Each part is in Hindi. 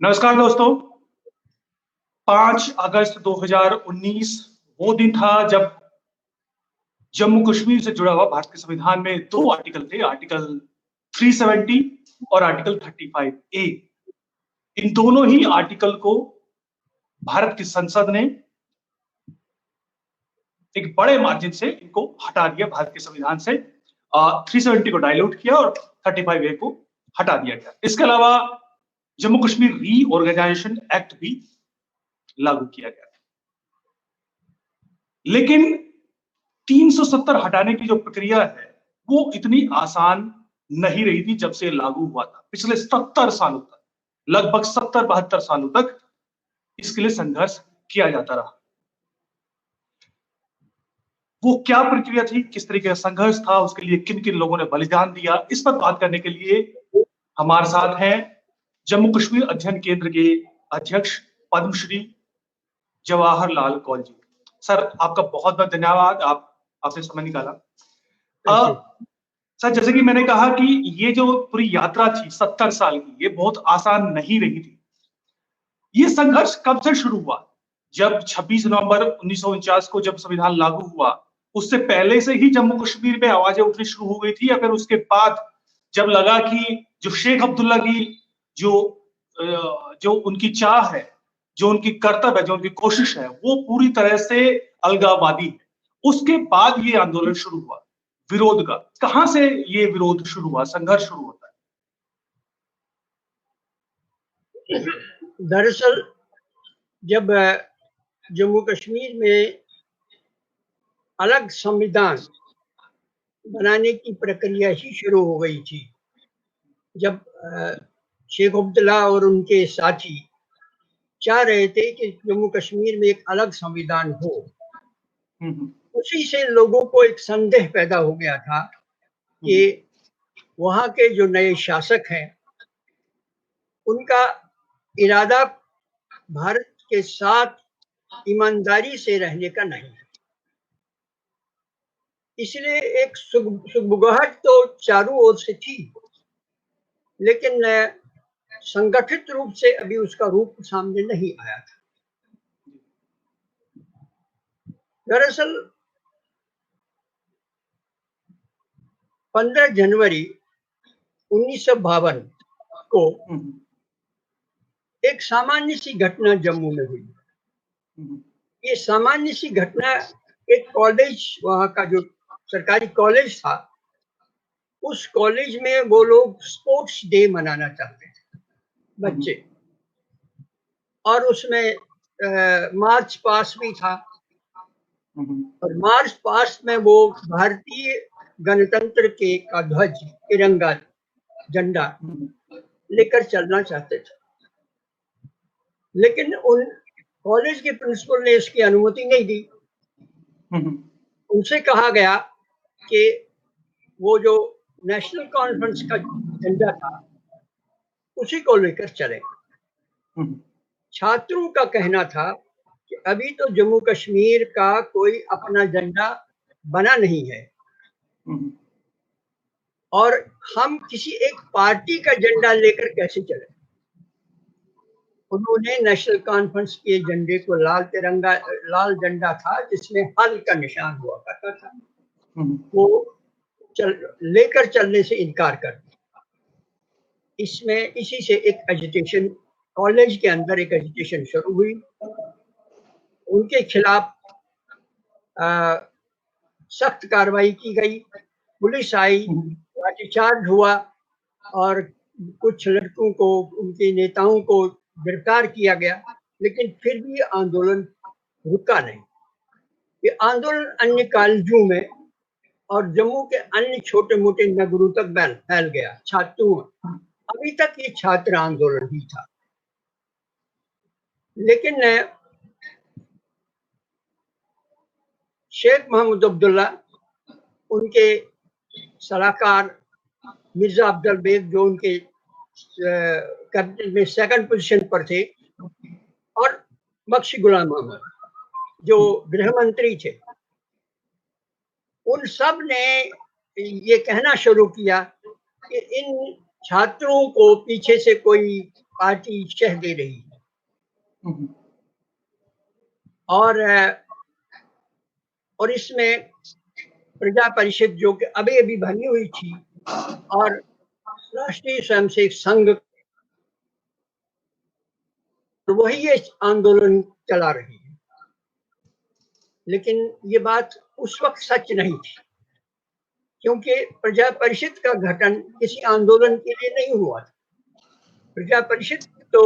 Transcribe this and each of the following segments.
नमस्कार दोस्तों। 5 अगस्त 2019 वो दिन था जब जम्मू कश्मीर से जुड़ा हुआ भारत के संविधान में दो आर्टिकल थे, आर्टिकल 370 और आर्टिकल 35A। इन दोनों ही आर्टिकल को भारत की संसद ने एक बड़े मार्जिन से इनको हटा दिया भारत के संविधान से। 370 को डाइल्यूट किया और 35A को हटा दिया गया। इसके अलावा जम्मू कश्मीर रीऑर्गेनाइजेशन एक्ट भी लागू किया गया। लेकिन 370 हटाने की जो प्रक्रिया है वो इतनी आसान नहीं रही थी जब से लागू हुआ था। पिछले 70 सालों तक, लगभग 70-72 सालों तक इसके लिए संघर्ष किया जाता रहा। वो क्या प्रक्रिया थी, किस तरीके का संघर्ष था, उसके लिए किन किन लोगों ने बलिदान दिया, इस पर बात करने के लिए हमारे साथ हैं जम्मू कश्मीर अध्ययन केंद्र के अध्यक्ष पद्मश्री जवाहरलाल कौल जी। सर, आपका बहुत बहुत धन्यवाद, आपने समय निकाला। सर, जैसे कि मैंने कहा कि ये जो पूरी यात्रा थी 70 साल की, ये बहुत आसान नहीं रही थी। ये संघर्ष कब से शुरू हुआ? जब 26 नवंबर 1949 को जब संविधान लागू हुआ, उससे पहले से ही जम्मू कश्मीर में आवाजें उठनी शुरू हो गई थी, या फिर उसके बाद जब लगा कि जो शेख अब्दुल्ला की जो उनकी चाह है, जो उनकी कर्तव्य है, जो उनकी कोशिश है, वो पूरी तरह से अलगाववादी है, उसके बाद ये आंदोलन शुरू हुआ विरोध का? कहां से ये विरोध शुरू हुआ, संघर्ष शुरू होता है? दरअसल जब जम्मू कश्मीर में अलग संविधान बनाने की प्रक्रिया ही शुरू हो गई थी, जब शेख अब्दुल्ला और उनके साथी चाह रहे थे कि जम्मू कश्मीर में एक अलग संविधान हो, उसी से लोगों को एक संदेह पैदा हो गया था कि वहां के जो नए शासक हैं उनका इरादा भारत के साथ ईमानदारी से रहने का नहीं है। इसलिए एक सुगबुगाहट तो चारों ओर से थी, लेकिन संगठित रूप से अभी उसका रूप सामने नहीं आया था। दरअसल 15 जनवरी 1952 को एक सामान्य सी घटना जम्मू में हुई। ये सामान्य सी घटना एक कॉलेज, वहां का जो सरकारी कॉलेज था, उस कॉलेज में वो लोग स्पोर्ट्स डे मनाना चाहते थे बच्चे, और उसमें मार्च पास्ट भी था। और मार्च पास्ट में वो भारतीय गणतंत्र के का ध्वज, तिरंगा झंडा लेकर चलना चाहते थे, लेकिन उन कॉलेज के प्रिंसिपल ने इसकी अनुमति नहीं दी। उनसे कहा गया कि वो जो नेशनल कॉन्फ्रेंस का झंडा था उसी को लेकर चले। छात्रों का कहना था कि अभी तो जम्मू कश्मीर का कोई अपना झंडा बना नहीं है, और हम किसी एक पार्टी का झंडा लेकर कैसे चले। उन्होंने नेशनल कॉन्फ्रेंस के झंडे को लाल झंडा था जिसमें हल का निशान हुआ करता था, वो लेकर चलने से इनकार कर दिया। इसी से एक एजिटेशन, कॉलेज के अंदर एक एजिटेशन शुरू हुई। उनके खिलाफ सख्त कार्रवाई की गई, पुलिस आई, लाठीचार्ज हुआ और कुछ लड़कों को, उनके नेताओं को गिरफ्तार किया गया। लेकिन फिर भी आंदोलन रुका नहीं। ये आंदोलन अन्य कॉलेजों में और जम्मू के अन्य छोटे मोटे नगरों तक फैल गया छात्रों में। अभी तक ये छात्र आंदोलन ही था, लेकिन शेख मोहम्मद अब्दुल्ला, उनके सलाहकार मिर्जा अब्दुल बेग, जो उनके कैबिनेट में सेकंड पोजीशन पर थे, और बख्शी गुलाम अहमद जो गृह मंत्री थे, उन सब ने ये कहना शुरू किया कि इन छात्रों को पीछे से कोई पार्टी शह दे रही है। हम्म, और इसमें प्रजा परिषद जो कि अभी अभी बनी हुई थी और राष्ट्रीय स्वयंसेवक संघ वही ये आंदोलन चला रही है। लेकिन ये बात उस वक्त सच नहीं थी, क्योंकि प्रजा परिषद का गठन किसी आंदोलन के लिए नहीं हुआ था। प्रजा परिषद तो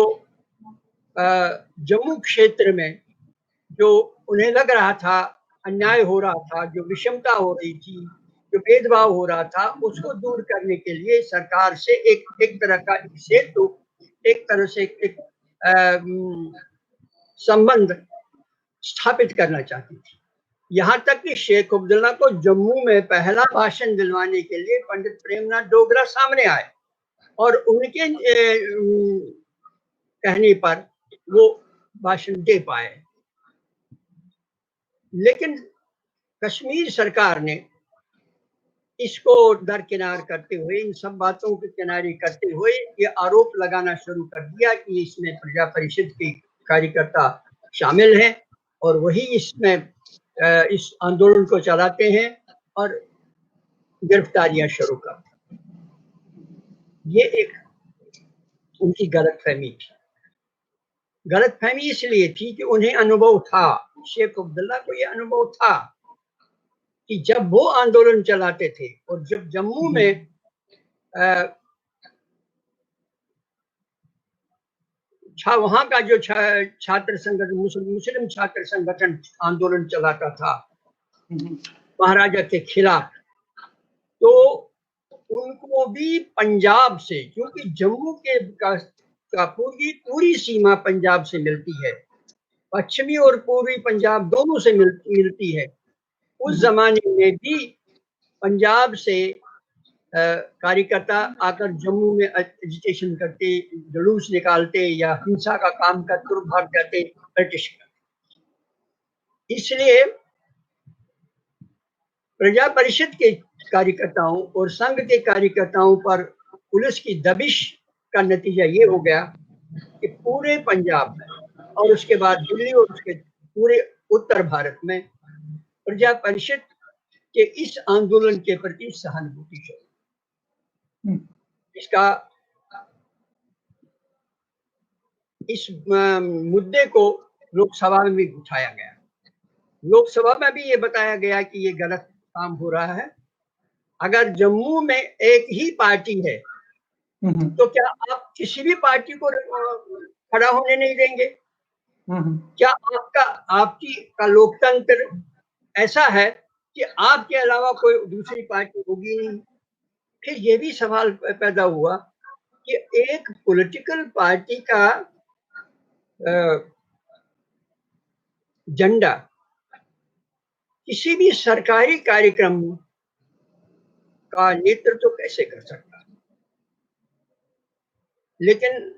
जम्मू क्षेत्र में जो उन्हें लग रहा था अन्याय हो रहा था, जो विषमता हो रही थी, जो भेदभाव हो रहा था, उसको दूर करने के लिए सरकार से एक तरह का सेतु, एक तरह से एक संबंध स्थापित करना चाहती थी। यहाँ तक कि शेख अब्दुल्ला को जम्मू में पहला भाषण दिलवाने के लिए पंडित प्रेमनाथ डोगरा सामने आए और उनके कहने पर वो भाषण दे पाए। लेकिन कश्मीर सरकार ने इसको दरकिनार करते हुए, इन सब बातों के किनारे करते हुए ये आरोप लगाना शुरू कर दिया कि इसमें प्रजा परिषद के कार्यकर्ता शामिल हैं और वही इसमें इस आंदोलन को चलाते हैं और गिरफ्तारियां शुरू करते हैं। ये एक उनकी गलतफहमी थी। गलतफहमी इसलिए थी कि उन्हें अनुभव था, शेख अब्दुल्ला को ये अनुभव था कि जब वो आंदोलन चलाते थे और जब जम्मू में वहां का जो छात्र संगठन, मुस्लिम छात्र संगठन आंदोलन चलाता था महाराजा के खिलाफ, तो उनको भी पंजाब से, क्योंकि जम्मू के का पूरी सीमा पंजाब से मिलती है, पश्चिमी और पूर्वी पंजाब दोनों से मिलती है। उस जमाने में भी पंजाब से कार्यकर्ता आकर जम्मू में एजिटेशन करते, जुलूस निकालते या हिंसा का काम करते और भाग जाते ब्रिटिश का। इसलिए प्रजा परिषद के कार्यकर्ताओं और संघ के कार्यकर्ताओं पर पुलिस की दबिश का नतीजा ये हो गया कि पूरे पंजाब में और उसके बाद दिल्ली और उसके पूरे उत्तर भारत में प्रजा परिषद के इस आंदोलन के प्रति सहानुभूति शुरू। इसका इस मुद्दे को लोकसभा में भी उठाया गया। लोकसभा में भी ये बताया गया कि ये गलत काम हो रहा है। अगर जम्मू में एक ही पार्टी है तो क्या आप किसी भी पार्टी को खड़ा होने नहीं देंगे? क्या आपकी का लोकतंत्र ऐसा है कि आपके अलावा कोई दूसरी पार्टी होगी नहीं? फिर ये भी सवाल पैदा हुआ कि एक पॉलिटिकल पार्टी का झंडा किसी भी सरकारी कार्यक्रम का नेतृत्व कैसे कर सकता है? लेकिन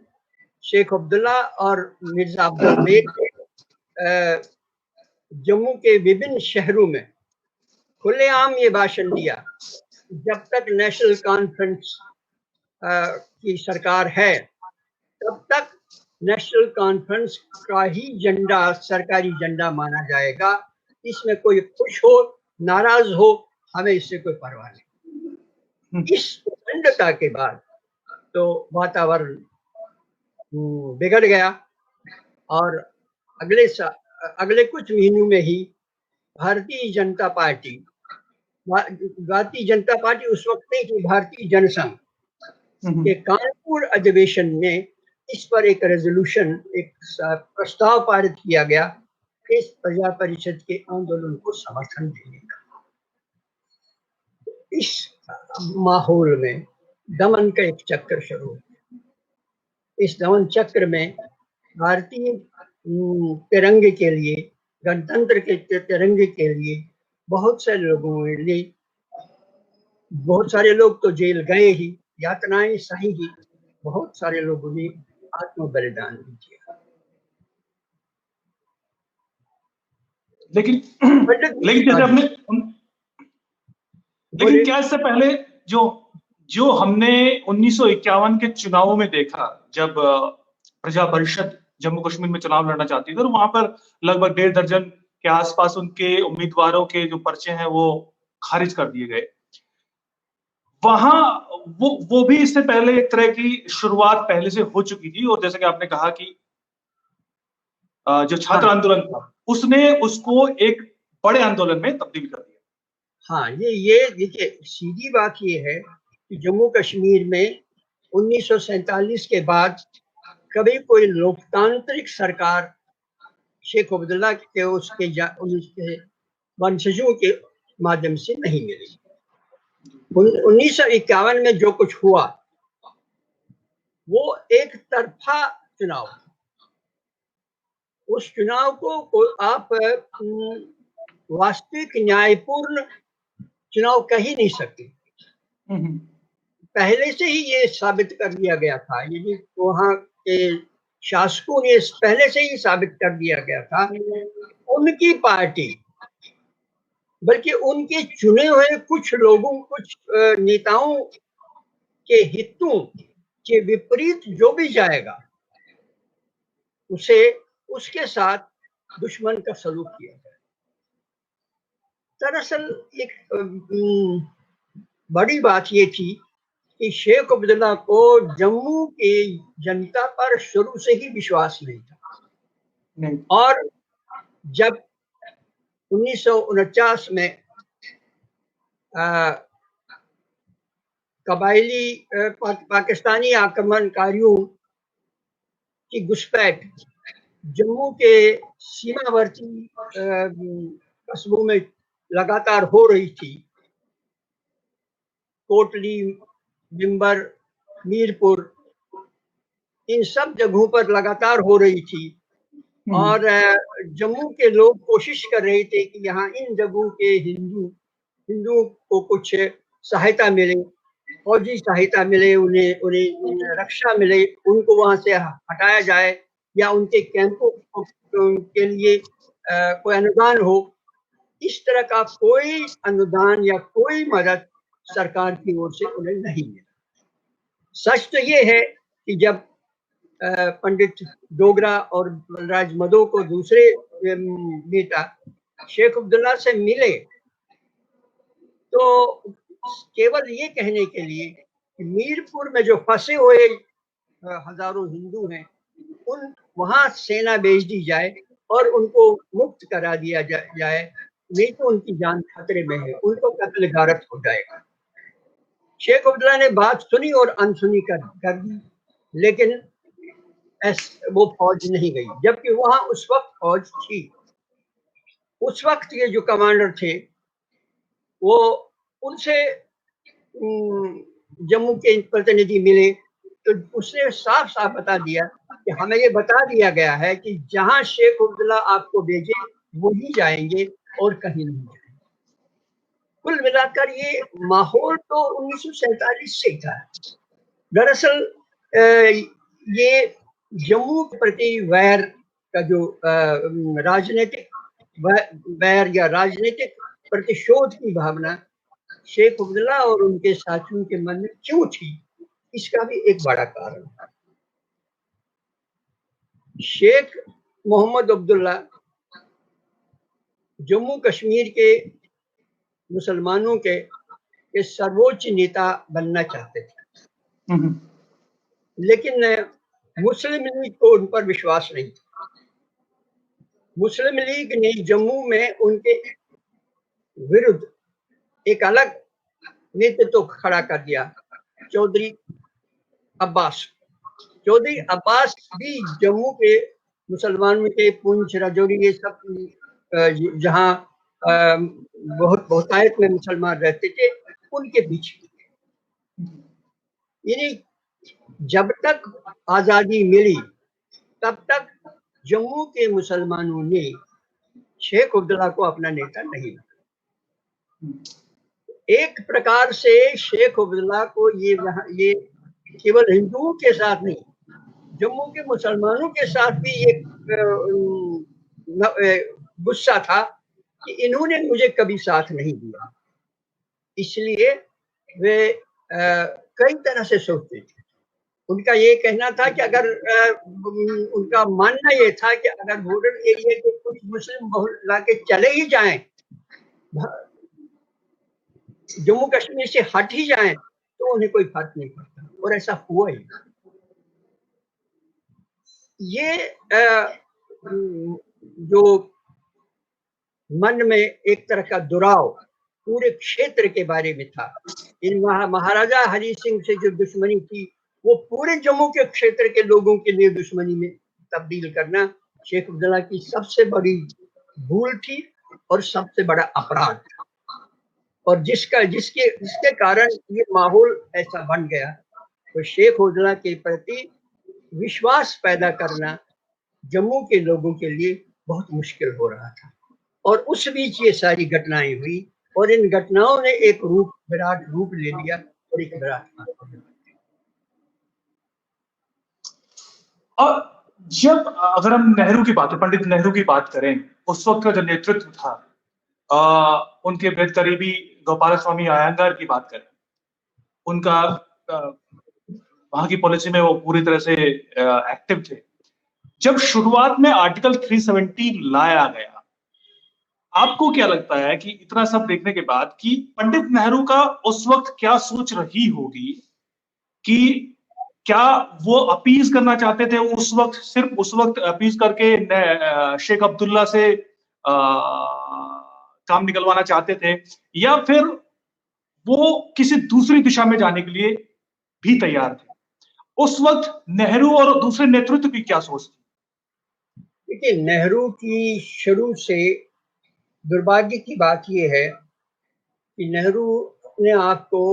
शेख अब्दुल्ला और मिर्जा अब्दुल बेग ने जम्मू के विभिन्न शहरों में खुलेआम ये भाषण दिया, जब तक नेशनल कॉन्फ्रेंस की सरकार है तब तक नेशनल कॉन्फ्रेंस का ही झंडा सरकारी झंडा माना जाएगा। इसमें कोई खुश हो नाराज हो, हमें इससे कोई परवाह नहीं। इस उद्दंडता के बाद तो वातावरण बिगड़ गया और अगले कुछ महीनों में ही भारतीय जनता पार्टी उस वक्त नहीं थी, भारतीय जनसंघ के कानपुर अधिवेशन में इस पर एक रेजोल्यूशन, एक प्रस्ताव पारित किया गया इस प्रजा परिषद के आंदोलन को समर्थन देने का। इस माहौल में दमन का एक चक्र शुरू हुआ। इस दमन चक्र में भारतीय तिरंगे के लिए, गणतंत्र के तिरंगे के लिए बहुत सारे लोग तो जेल गए ही, यातनाएं सही ही, बहुत सारे लोगों ने आत्म बलिदान भी किया। लेकिन जैसे हमने लेकिन क्या इससे पहले जो हमने 1951 के चुनावों में देखा, जब प्रजा परिषद जम्मू कश्मीर में चुनाव लड़ना चाहती थी और वहां पर लगभग 1.5 दर्जन के आसपास उनके उम्मीदवारों के जो पर्चे हैं वो खारिज कर दिए गए। वहां वो भी इससे पहले एक तरह की शुरुआत पहले से हो चुकी थी और जैसे कि आपने कहा कि जो छात्र हाँ आंदोलन था उसने उसको एक बड़े आंदोलन में तब्दील कर दिया। हाँ, ये देखिए, सीधी बात ये है कि जम्मू कश्मीर में 1947 के बाद कभी कोई लोकतांत्रिक सरकार शेख अब्दुल्ला के उसके वंशजों के माध्यम से नहीं मिली। 1951 में जो कुछ हुआ वो एक तरफा चुनाव, उस चुनाव को आप वास्तविक न्यायपूर्ण चुनाव कह ही नहीं सकते। पहले से ही ये साबित कर दिया गया था, ये वहां के शासकों ने पहले से ही साबित कर दिया गया था, उनकी पार्टी बल्कि उनके चुने हुए कुछ लोगों, कुछ नेताओं के हितों के विपरीत जो भी जाएगा उसे उसके साथ दुश्मन का सलूक किया जाए। दरअसल एक बड़ी बात ये थी कि शेख अब्दुल्ला को जम्मू की जनता पर शुरू से ही विश्वास नहीं था और जब 1949 में कबायली पाकिस्तानी आक्रमणकारियों की घुसपैठ जम्मू के सीमावर्ती कस्बों में लगातार हो रही थी, कोटली, बिंबर, मीरपुर, इन सब जगहों पर लगातार हो रही थी और जम्मू के लोग कोशिश कर रहे थे कि यहाँ इन जगहों के हिंदुओं को कुछ सहायता मिले, फौजी सहायता मिले, उन्हें रक्षा मिले, उनको वहां से हटाया जाए या उनके कैंपों के लिए कोई अनुदान हो। इस तरह का कोई अनुदान या कोई मदद सरकार की ओर से उन्हें नहीं मिला। सच तो ये है कि जब पंडित डोगरा और बलराज मधो को दूसरे नेता शेख अब्दुल्ला से मिले तो केवल ये कहने के लिए कि मीरपुर में जो फंसे हुए हजारों हिंदू हैं उन वहां सेना भेज दी जाए और उनको मुक्त करा दिया जाए, नहीं तो उनकी जान खतरे में है, उनको कत्ल गारत हो जाएगा। शेख अब्दुल्ला ने बात सुनी और अनसुनी कर दी, लेकिन वो फौज नहीं गई, जबकि वहां उस वक्त फौज थी। उस वक्त ये जो कमांडर थे वो उनसे जम्मू के प्रतिनिधि मिले तो उसने साफ साफ बता दिया कि हमें ये बता दिया गया है कि जहां शेख अब्दुल्ला आपको भेजे वही जाएंगे और कहीं नहीं जाएंगे। कुल मिलाकर ये माहौल तो 1947 से था। दरअसल ये जम्मू के प्रति वैर का जो राजनीतिक वैर या राजनीतिक प्रतिशोध की भावना शेख अब्दुल्ला और उनके साथियों के मन में क्यों थी, इसका भी एक बड़ा कारण था। शेख मोहम्मद अब्दुल्ला जम्मू कश्मीर के मुसलमानों के सर्वोच्च नेता बनना चाहते थे, लेकिन मुस्लिम लीग को उन पर विश्वास नहीं था। मुस्लिम लीग ने जम्मू में उनके विरुद्ध एक अलग नेतृत्व खड़ा कर दिया, चौधरी अब्बास भी जम्मू के मुसलमानों के पुंछ, राजौरी, ये सब जहां बहुतायत में मुसलमान रहते थे उनके बीच। यानी जब तक आजादी मिली तब तक जम्मू के मुसलमानों ने शेख अब्दुल्ला को अपना नेता नहीं माना। एक प्रकार से शेख अब्दुल्ला को ये केवल हिंदुओं के साथ नहीं, जम्मू के मुसलमानों के साथ भी एक गुस्सा था कि इन्होंने मुझे कभी साथ नहीं दिया। इसलिए वे कई तरह से सोचते थे। उनका ये कहना था कि अगर उनका मानना ये था कि अगर बॉर्डर एरिया के कुछ मुस्लिम बहुल के चले ही जाएं, जम्मू कश्मीर से हट ही जाएं, तो उन्हें कोई फर्क नहीं पड़ता, और ऐसा हुआ ही। ये जो मन में एक तरह का दुराव पूरे क्षेत्र के बारे में था, इन महाराजा हरि सिंह से जो दुश्मनी थी वो पूरे जम्मू के क्षेत्र के लोगों के लिए दुश्मनी में तब्दील करना शेख अब्दुल्ला की सबसे बड़ी भूल थी और सबसे बड़ा अपराध था। और जिसके कारण ये माहौल ऐसा बन गया, तो शेख अब्दुल्ला के प्रति विश्वास पैदा करना जम्मू के लोगों के लिए बहुत मुश्किल हो रहा था। और उस बीच ये सारी घटनाएं हुई, और इन घटनाओं ने एक विराट रूप ले लिया और एक विराट। और जब अगर हम नेहरू की बात, पंडित नेहरू की बात करें, उस वक्त का जो नेतृत्व था, उनके बेहद करीबी गोपाल स्वामी अयंगार की बात करें, उनका वहां की पॉलिसी में वो पूरी तरह से एक्टिव थे। जब शुरुआत में आर्टिकल 370 लाया गया, आपको क्या लगता है कि इतना सब देखने के बाद कि पंडित नेहरू का उस वक्त क्या सोच रही होगी, कि क्या वो अपीज करना चाहते थे उस वक्त, सिर्फ उस वक्त अपीज करके शेख अब्दुल्ला से काम निकलवाना चाहते थे, या फिर वो किसी दूसरी दिशा में जाने के लिए भी तैयार थे? उस वक्त नेहरू और दूसरे नेतृत्व की क्या सोच थी? देखिए, नेहरू की शुरू से दुर्भाग्य की बात यह है कि नेहरू अपने आप को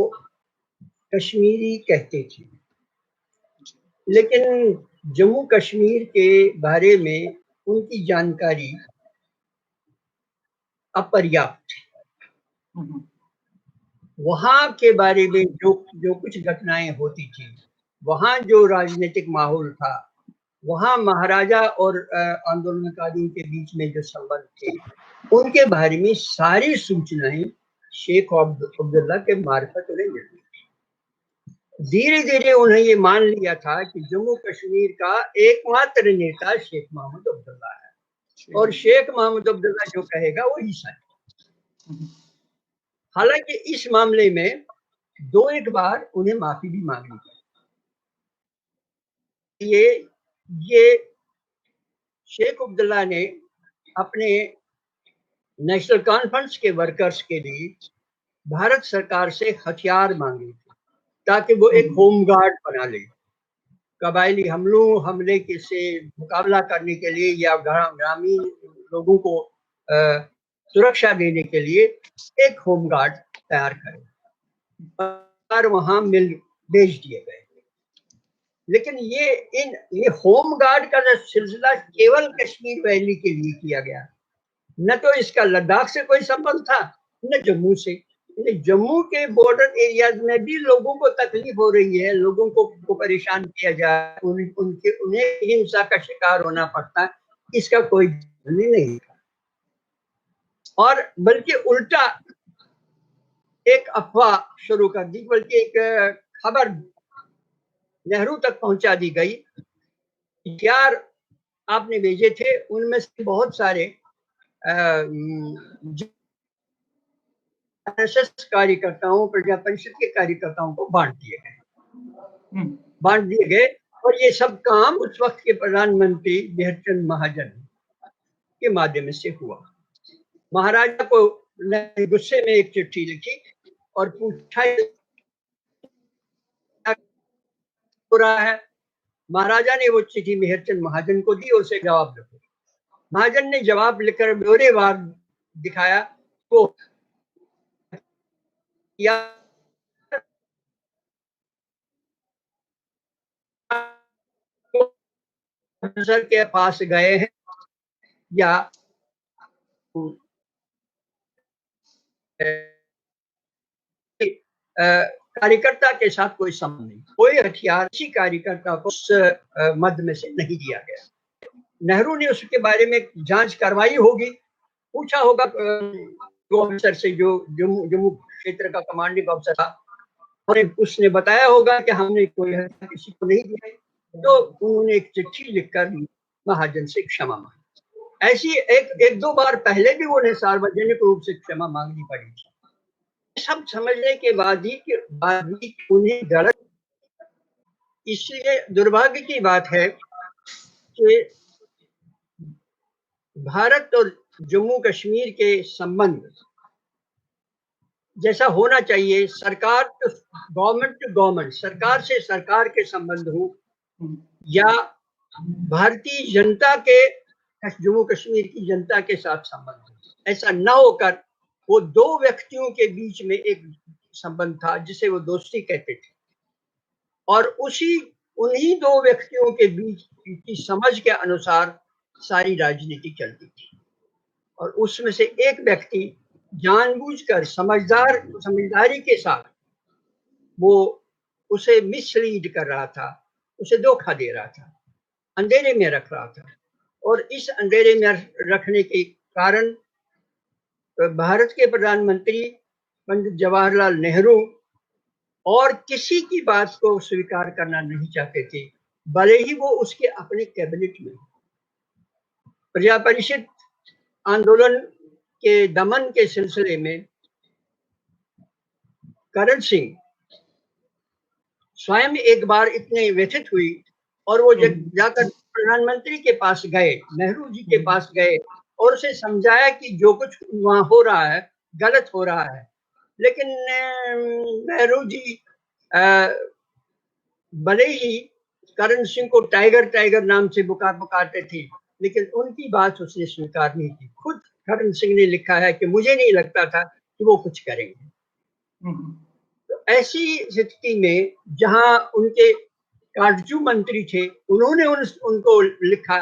कश्मीरी कहते थे, लेकिन जम्मू कश्मीर के बारे में उनकी जानकारी अपर्याप्त है। वहां के बारे में जो कुछ घटनाएं होती थी, वहां जो राजनीतिक माहौल था, वहां महाराजा और आंदोलनकारियों के बीच में जो संबंध थे, उनके बारे में सारी सूचनाएं शेख अब्दुल्ला के मार्फत उन्हें मिली। धीरे धीरे उन्हें ये मान लिया था कि जम्मू कश्मीर का एकमात्र नेता शेख मोहम्मद अब्दुल्ला है, और शेख मोहम्मद अब्दुल्ला जो कहेगा वही सच। हालांकि इस मामले में एक बार उन्हें माफी भी मांगनी पड़ी। ये शेख अब्दुल्ला ने अपने नेशनल कॉन्फ्रेंस के वर्कर्स के लिए भारत सरकार से हथियार मांगे थे, ताकि वो एक होम गार्ड बना ले, कबायली हमले के से मुकाबला करने के लिए, या ग्रामीण लोगों को सुरक्षा देने के लिए एक होम गार्ड तैयार करें, और वहां भेज दिए गए। लेकिन ये होम गार्ड का सिलसिला केवल कश्मीर वैली के लिए किया गया, न तो इसका लद्दाख से कोई संबंध था, न जम्मू से। जम्मू के बॉर्डर एरियाज में भी लोगों को तकलीफ हो रही है, लोगों को परेशान किया जाए, उन्हें हिंसा का शिकार होना पड़ता है, इसका कोई नहीं था। और बल्कि उल्टा एक अफवाह शुरू कर दी, बल्कि एक खबर नेहरू तक पहुंचा दी गई। हथियार आपने भेजे थे, उनमें से बहुत सारे आरएसएस कार्यकर्ताओं, प्रजा परिषद के कार्यकर्ताओं को बांट दिए गए। और ये सब काम उस वक्त के प्रधानमंत्री मेहरचंद महाजन के माध्यम से हुआ। महाराजा को गुस्से में एक चिट्ठी लिखी और पूछा हो रहा है। महाराजा ने वो चिट्ठी मेहरचंद महाजन को दी और उसे जवाब लिखा। महाजन ने जवाब लिखकर ब्यौरेवार दिखाया तो अफसर के पास गए हैं या कार्यकर्ता के साथ कोई संबंध नहीं, कोई हथियार किसी कार्यकर्ता को उस मद में से नहीं दिया गया। नेहरू ने उसके बारे में जांच करवाई होगी, पूछा होगा ऑफिसर से, जो जम्मू क्षेत्र का कमांडिंग ऑफिसर था, और उसने बताया होगा कि हमने कोई हथियार किसी को नहीं दिया है, तो उन्होंने एक चिट्ठी लिखकर महाजन से क्षमा मांगी। ऐसी एक दो बार पहले भी उन्हें सार्वजनिक रूप से क्षमा मांगनी पड़ी थी। सब समझने के बाद ही उन्हें गलत, इसलिए दुर्भाग्य की बात है कि भारत और जम्मू कश्मीर के संबंध जैसा होना चाहिए, सरकार तो गवर्नमेंट टू गवर्नमेंट, सरकार से सरकार के संबंध हो, या भारतीय जनता के जम्मू कश्मीर की जनता के साथ संबंध हो, ऐसा न होकर वो दो व्यक्तियों के बीच में एक संबंध था जिसे वो दोस्ती कहते थे, और उन्हीं दो व्यक्तियों के बीच की समझ के अनुसार सारी राजनीति चलती थी। और उसमें से एक व्यक्ति जानबूझकर समझदारी के साथ वो उसे मिसलीड कर रहा था, उसे धोखा दे रहा था, अंधेरे में रख रहा था। और इस अंधेरे में रखने के कारण भारत के प्रधानमंत्री पंडित जवाहरलाल नेहरू और किसी की बात को स्वीकार करना नहीं चाहते थे, भले ही वो उसके अपने कैबिनेट में। प्रजा परिषद आंदोलन के दमन के सिलसिले में करण सिंह स्वयं एक बार इतने व्यथित हुई और वो जाकर प्रधानमंत्री के पास गए, नेहरू जी के पास गए और उसे समझाया कि जो कुछ वहां हो रहा है गलत हो रहा है। लेकिन नेहरू जी भले ही करण सिंह को टाइगर टाइगर नाम से पुकारते थे, लेकिन उनकी बात उसने स्वीकार नहीं की। खुद करण सिंह ने लिखा है कि मुझे नहीं लगता था कि वो कुछ करेंगे। तो ऐसी स्थिति में जहां उनके कागजू मंत्री थे, उन्होंने उनको लिखा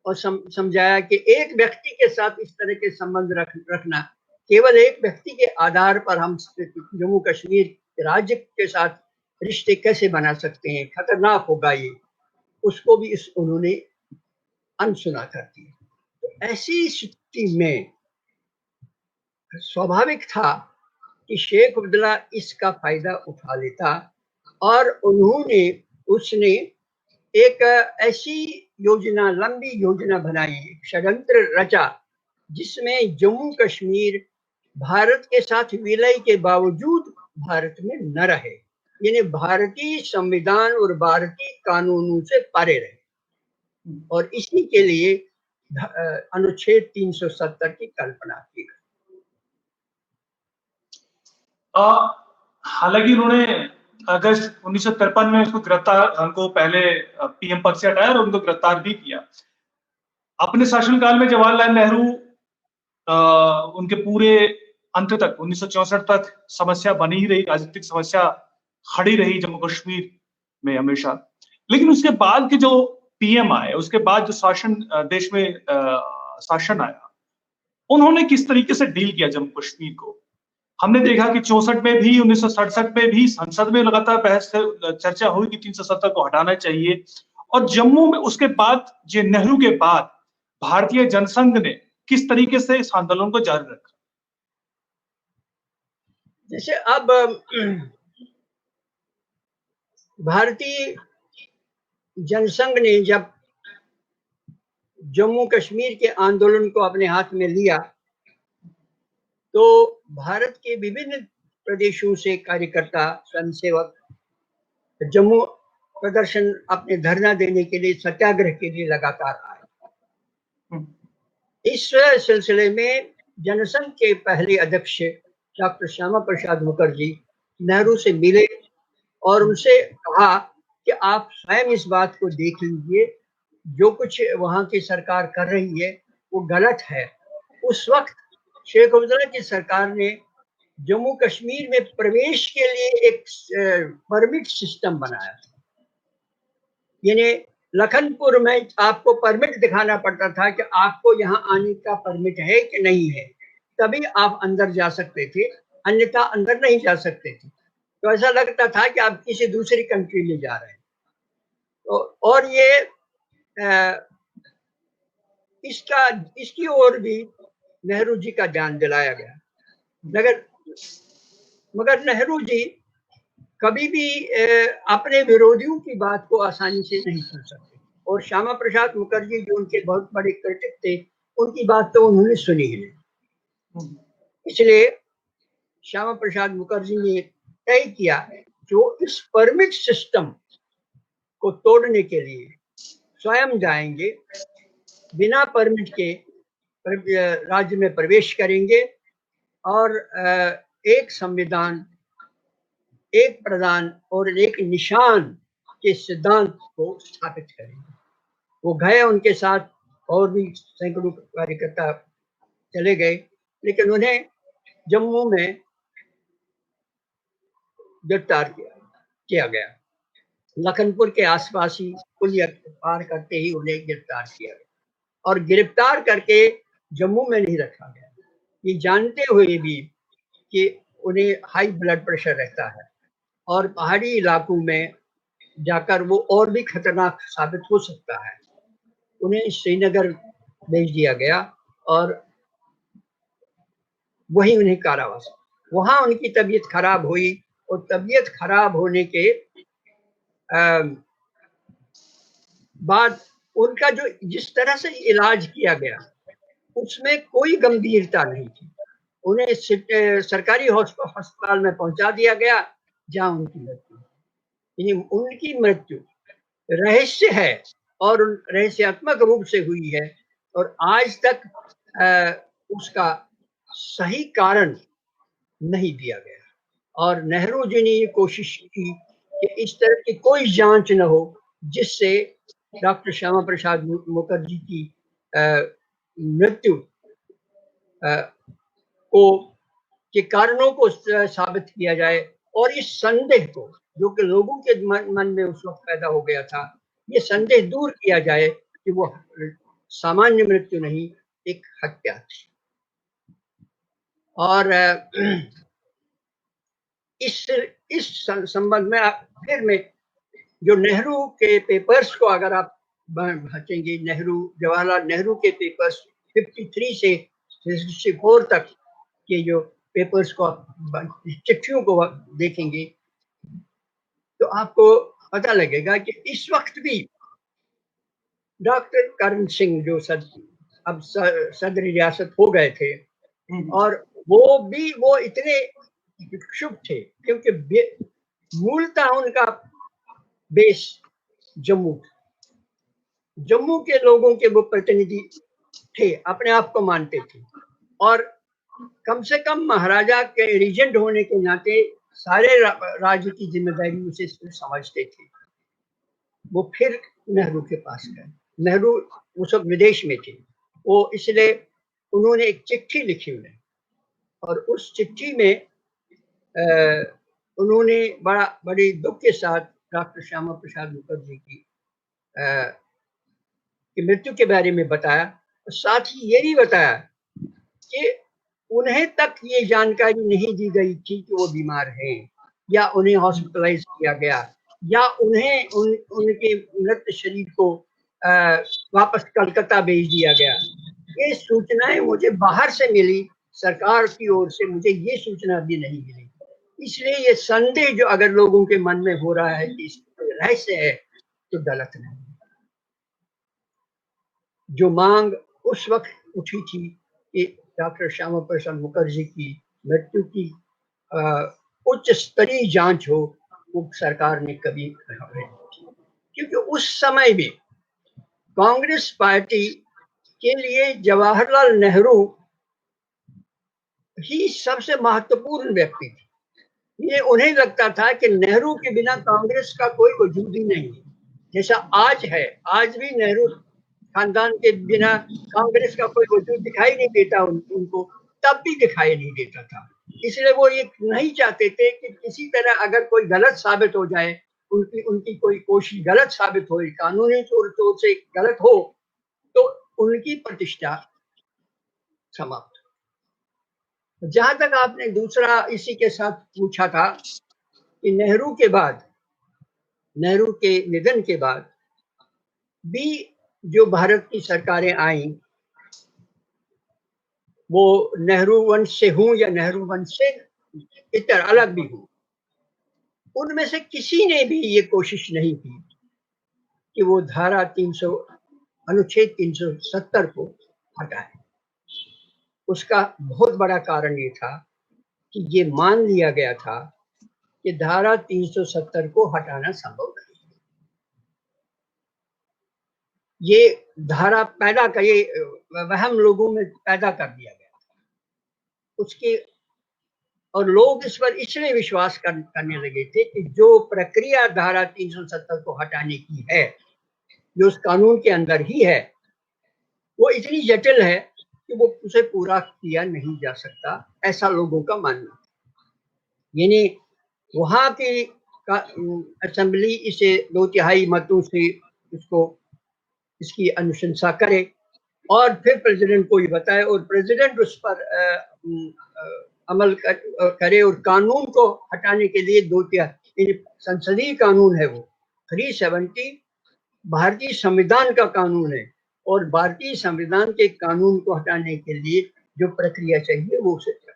और समझाया कि एक व्यक्ति के साथ इस तरह के संबंध रखना, केवल एक व्यक्ति के आधार पर हम जम्मू कश्मीर राज्य के साथ रिश्ते कैसे बना सकते हैं, खतरनाक होगा ये, उसको भी उन्होंने अनसुना कर दिया। तो ऐसी स्थिति में स्वाभाविक था कि शेख अब्दुल्ला इसका फायदा उठा लेता और उसने एक ऐसी योजना, लंबी योजना बनाई, षड्यंत्र रचा, जिसमें जम्मू कश्मीर भारत के साथ विलय के बावजूद भारत में न रहे, यानी भारतीय संविधान और भारतीय कानूनों से परे रहे। और इसी के लिए अनुच्छेद 370 की कल्पना की गई। हालांकि उन्होंने अगस्त 1953 में उसको उनको पहले पीएम पद से हटाया और उनको गिरफ्तार भी किया। अपने शासनकाल में जवाहरलाल नेहरू उनके पूरे अंत तक 1964 तक समस्या बनी ही रही, राजनीतिक समस्या खड़ी रही जम्मू कश्मीर में हमेशा। लेकिन उसके बाद के जो पीएम आए, उसके बाद जो शासन देश में शासन आया, उन्होंने किस तरीके से डील किया जम्मू कश्मीर को। हमने देखा कि 64 में भी, 1967 में भी संसद में लगातार बहस चर्चा हुई कि 370 को हटाना चाहिए। और जम्मू में उसके बाद नेहरू के बाद भारतीय जनसंघ ने किस तरीके से इस आंदोलन को जारी रखा। जैसे अब भारतीय जनसंघ ने जब जम्मू कश्मीर के आंदोलन को अपने हाथ में लिया, तो भारत के विभिन्न प्रदेशों से कार्यकर्ता, स्वयंसेवक जम्मू प्रदर्शन, अपने धरना देने के लिए, सत्याग्रह के लिए लगातार आए। इस सिलसिले में जनसंघ के पहले अध्यक्ष डॉक्टर श्यामा प्रसाद मुखर्जी नेहरू से मिले और उनसे कहा कि आप स्वयं इस बात को देख लीजिए, जो कुछ वहां की सरकार कर रही है वो गलत है। उस वक्त शेख अब्दुल्ला की सरकार ने जम्मू कश्मीर में प्रवेश के लिए एक परमिट सिस्टम बनाया था, यानी लखनपुर में आपको परमिट दिखाना पड़ता था कि आपको यहाँ आने का परमिट है कि नहीं है, तभी आप अंदर जा सकते थे, अन्यथा अंदर नहीं जा सकते थे। तो ऐसा लगता था कि आप किसी दूसरी कंट्री में जा रहे हैं। तो और ये इसकी ओर भी नेहरू जी का ध्यान दिलाया गया, मगर नेहरू जी कभी भी अपने विरोधियों की बात को आसानी से नहीं सुन सकते, और श्यामा प्रसाद मुखर्जी जो उनके बहुत बड़े क्रिटिक थे, उनकी बात तो उन्होंने सुनी ही नहीं। इसलिए श्यामा प्रसाद मुखर्जी ने तय किया जो इस परमिट सिस्टम को तोड़ने के लिए स्वयं जाएंगे, बिना परमिट के राज्य में प्रवेश करेंगे और एक संविधान, एक प्रधान और एक निशान के सिद्धांत को स्थापित करेंगे। वो गए, उनके साथ और भी सैकड़ों कार्यकर्ता चले गए, लेकिन उन्हें जम्मू में गिरफ्तार किया गया। लखनपुर के आसपास ही पुलिया पार करते ही उन्हें गिरफ्तार किया गया और गिरफ्तार करके जम्मू में नहीं रखा गया, ये जानते हुए भी कि उन्हें हाई ब्लड प्रेशर रहता है और पहाड़ी इलाकों में जाकर वो और भी खतरनाक साबित हो सकता है। उन्हें श्रीनगर भेज दिया गया और वही उन्हें कारावास, वहां उनकी तबीयत खराब हुई और तबीयत खराब होने के बाद उनका जो जिस तरह से इलाज किया गया उसमें कोई गंभीरता नहीं थी। उन्हें सरकारी अस्पताल में पहुंचा दिया गया जहां उनकी मृत्यु रहस्य है और रहस्यात्मक रूप से हुई है और आज तक उसका सही कारण नहीं दिया गया। और नेहरू जी ने ये कोशिश की कि इस तरह की कोई जांच न हो जिससे डॉक्टर श्यामा प्रसाद मुखर्जी की मृत्यु के कारणों को साबित किया जाए और इस संदेह को जो कि लोगों के मन में उस वक्त पैदा हो गया था, ये संदेह दूर किया जाए कि वो सामान्य मृत्यु नहीं, एक हत्या थी। और इस संबंध में फिर मैं जो नेहरू के पेपर्स को अगर आप बचेंगे, जवाहरलाल नेहरू के पेपर्स 53 से 64 तक के जो पेपर्स को चिट्ठियों को देखेंगे तो आपको पता लगेगा कि इस वक्त भी डॉक्टर करण सिंह जो अब सदर रियासत हो गए थे और वो इतने इच्छुक थे क्योंकि मूलतः उनका बेस जम्मू के लोगों के वो प्रतिनिधि थे, अपने आप को मानते थे और कम से कम महाराजा के रीजेंट होने के नाते सारे राज्य की जिम्मेदारी उसे समझते थे। वो फिर नेहरू के पास गए। नेहरू उस वक्त विदेश में थे, वो इसलिए उन्होंने एक चिट्ठी लिखी उन्हें और उस चिट्ठी में उन्होंने बड़ी दुख के साथ डॉक्टर श्यामा प्रसाद मुखर्जी की मृत्यु के बारे में बताया और साथ ही ये भी बताया कि उन्हें तक ये जानकारी नहीं दी गई थी कि वो बीमार हैं या उन्हें हॉस्पिटलाइज किया गया या उन्हें उनके मृत शरीर को वापस कलकत्ता भेज दिया गया। ये सूचनाएं मुझे बाहर से मिली, सरकार की ओर से मुझे ये सूचना भी नहीं मिली। इसलिए ये संदेह जो अगर लोगों के मन में हो रहा है कि रहस्य है तो गलत नहीं। जो मांग उस वक्त उठी थी कि डॉक्टर श्यामा प्रसाद मुखर्जी की मृत्यु की उच्च स्तरीय जांच हो, वो सरकार ने कभी नहीं की, क्योंकि उस समय भी कांग्रेस पार्टी के लिए जवाहरलाल नेहरू ही सबसे महत्वपूर्ण व्यक्ति थे। ये उन्हें लगता था कि नेहरू के बिना कांग्रेस का कोई वजूद ही नहीं, जैसा आज है। आज भी नेहरू खानदान के बिना कांग्रेस का कोई वजूद दिखाई नहीं देता उनको, तब भी दिखाई नहीं देता था। इसलिए वो ये नहीं चाहते थे कि किसी तरह अगर कोई गलत साबित हो जाए, उनकी कोई कोशिश गलत साबित हो, कानूनी तौर से गलत हो, तो उनकी प्रतिष्ठा समाप्त। जहां तक आपने दूसरा इसी के साथ पूछा था कि नेहरू के निधन के बाद भी जो भारत की सरकारें आई वो नेहरू वंश से हूं या नेहरू वंश से इतर अलग भी हूं, उनमें से किसी ने भी ये कोशिश नहीं की कि वो धारा 300 अनुच्छेद 370 को हटाए। उसका बहुत बड़ा कारण ये था कि ये मान लिया गया था कि धारा 370 को हटाना संभव नहीं। ये धारा पैदा कर, ये वहम लोगों में पैदा कर दिया गया उसके, और लोग इस पर इसलिए विश्वास करने लगे थे कि जो प्रक्रिया धारा 370 को हटाने की है, जो उस कानून के अंदर ही है, वो इतनी जटिल है कि वो उसे पूरा किया नहीं जा सकता, ऐसा लोगों का मानना। यानी वहां की असेंबली इसे 2/3 मतों से इसकी अनुशंसा करे और फिर प्रेसिडेंट को ये बताए और प्रेसिडेंट उस पर अमल करे और कानून को हटाने के लिए 2/3 संसदीय कानून है, वो 370 भारतीय संविधान का कानून है और भारतीय संविधान के कानून को हटाने के लिए जो प्रक्रिया चाहिए वो उसे करे।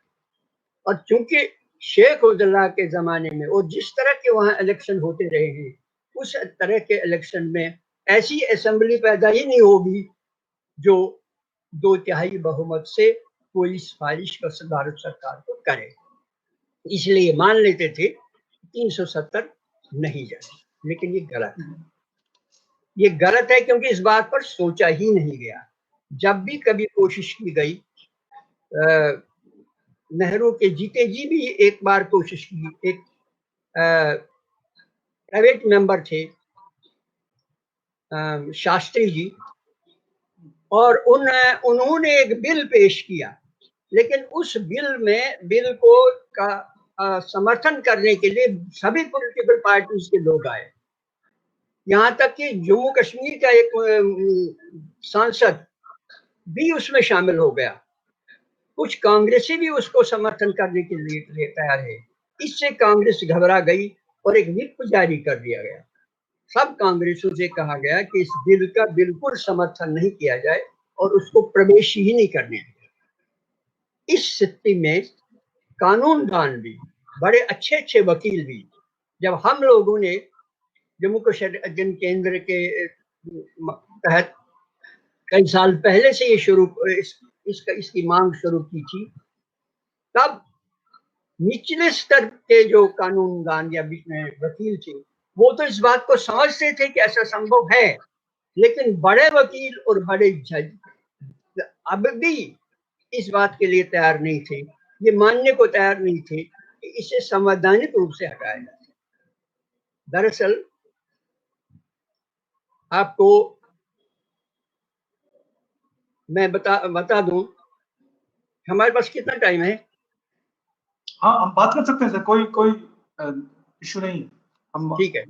और चूंकि शेख अब्दुल्ला के जमाने में और जिस तरह के वहां इलेक्शन होते रहे हैं, उस तरह के इलेक्शन में ऐसी असेंबली पैदा ही नहीं होगी जो 2/3 बहुमत से कोई सिफारिश भारत सरकार को करे। इसलिए मान लेते थे 370 नहीं जाए, लेकिन ये गलत है। ये गलत है क्योंकि इस बात पर सोचा ही नहीं गया। जब भी कभी कोशिश की गई, नेहरू के जीते जी भी एक बार कोशिश की, एक प्राइवेट मेंबर थे शास्त्री जी, और उन्होंने एक बिल पेश किया, लेकिन उस बिल को समर्थन करने के लिए सभी पॉलिटिकल पार्टीज के लोग आए। यहाँ तक कि जम्मू कश्मीर का एक सांसद भी उसमें शामिल हो गया। कुछ कांग्रेसी भी उसको समर्थन करने के लिए तैयार है। इससे कांग्रेस घबरा गई और एक व्हिप जारी कर दिया गया। सब कांग्रेसियों से कहा गया कि इस बिल का बिल्कुल समर्थन नहीं किया जाए और उसको प्रवेश ही नहीं करने दिया। इस स्थिति में कानूनदान भी, बड़े अच्छे वकील भी, जब हम लोगों ने जम्मू कश्मीर अध्ययन केंद्र के तहत कई साल पहले से ये इसकी मांग शुरू की थी, तब निचले स्तर के जो कानूनदान या वकील थे वो तो इस बात को समझते थे कि ऐसा संभव है, लेकिन बड़े वकील और बड़े जज अब भी इस बात के लिए तैयार नहीं थे, ये मानने को तैयार नहीं थे कि इसे संवैधानिक रूप से हटाया जाए। दरअसल आपको मैं बता दूं, हमारे पास कितना टाइम है? हाँ, हम बात कर सकते हैं सर, कोई इशू नहीं। हम ठीक है।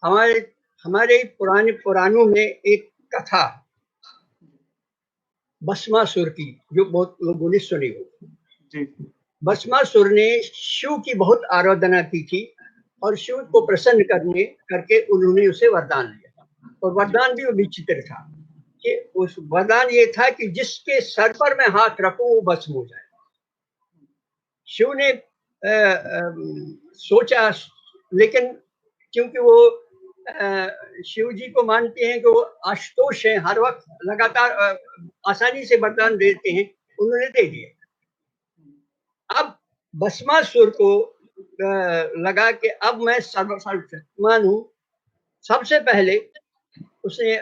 हमारे पुराणों में एक कथा भस्मासुर की, जो बहुत लोगों ने सुनी हो। भस्मासुर ने शिव की बहुत आराधना की थी और शिव को प्रसन्न करके उन्होंने उसे वरदान लिया, और वरदान भी विचित्र था कि उस वरदान ये था कि जिसके सर पर मैं हाथ रखूं वो भस्म हो जाए। शिव ने सोचा, लेकिन क्योंकि वो शिव जी को मानते हैं कि वो आशुतोष है, हर वक्त लगातार आसानी से वरदान देते हैं, उन्होंने दे दिए। अब भस्मासुर को लगा कि अब मैं सर्वशक्तिमान हूं। सबसे पहले उसने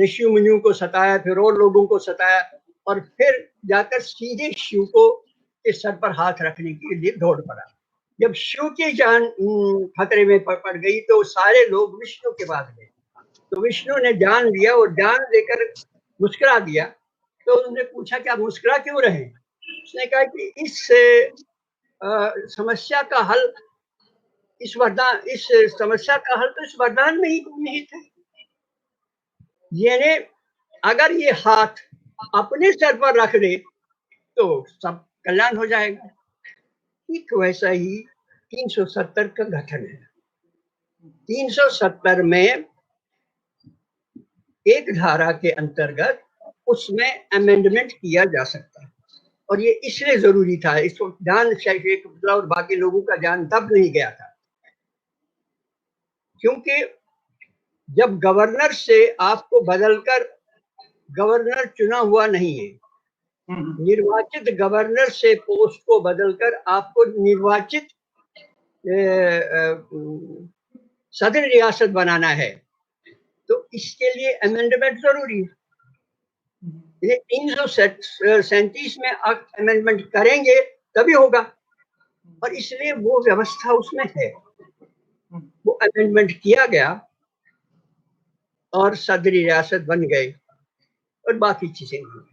ऋषि मुनियों को सताया, फिर और लोगों को सताया, और फिर जाकर सीधे शिव को इस सर पर हाथ रखने के लिए दौड़ पड़ा। जब शिव की जान खतरे में पड़ गई तो सारे लोग विष्णु के पास गए। तो विष्णु ने जान लिया और जान लेकर मुस्कुरा दिया। तो उन्होंने पूछा कि आप मुस्कुरा क्यों रहे? उसने कहा कि इस समस्या का हल, इस समस्या का हल तो इस वरदान में ही नहीं था। यानी अगर ये हाथ अपने सर पर रख दे तो सब कल्याण हो जाएगा। ठीक वैसा ही 370 का गठन है। 370 में एक धारा के अंतर्गत उसमें अमेंडमेंट किया जा सकता है, और ये इसलिए जरूरी था। इसको ध्यान शेख अब्दुल्ला और बाकी लोगों का ध्यान तब नहीं गया था क्योंकि जब गवर्नर से आपको बदलकर गवर्नर चुना हुआ नहीं है, निर्वाचित गवर्नर से पोस्ट को बदलकर आपको निर्वाचित सदर रियासत बनाना है, तो इसके लिए अमेंडमेंट जरूरी है। ये 337 में आप अमेंडमेंट करेंगे तभी होगा, और इसलिए वो व्यवस्था उसमें है। वो अमेंडमेंट किया गया और सदरी रियासत बन गए और बाकी चीजें हुई।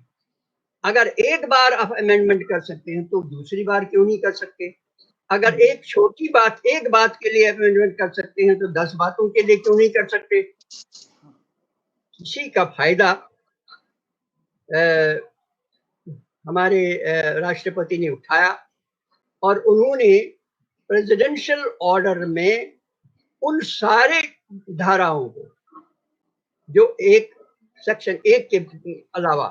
अगर एक बार आप अमेंडमेंट कर सकते हैं तो दूसरी बार क्यों नहीं कर सकते? अगर एक छोटी बात, एक बात के लिए अमेंडमेंट कर सकते हैं तो 10 बातों के लिए क्यों नहीं कर सकते? इसी का फायदा हमारे राष्ट्रपति ने उठाया और उन्होंने प्रेसिडेंशियल ऑर्डर में उन सारे धाराओं को जो एक सेक्शन 1 के अलावा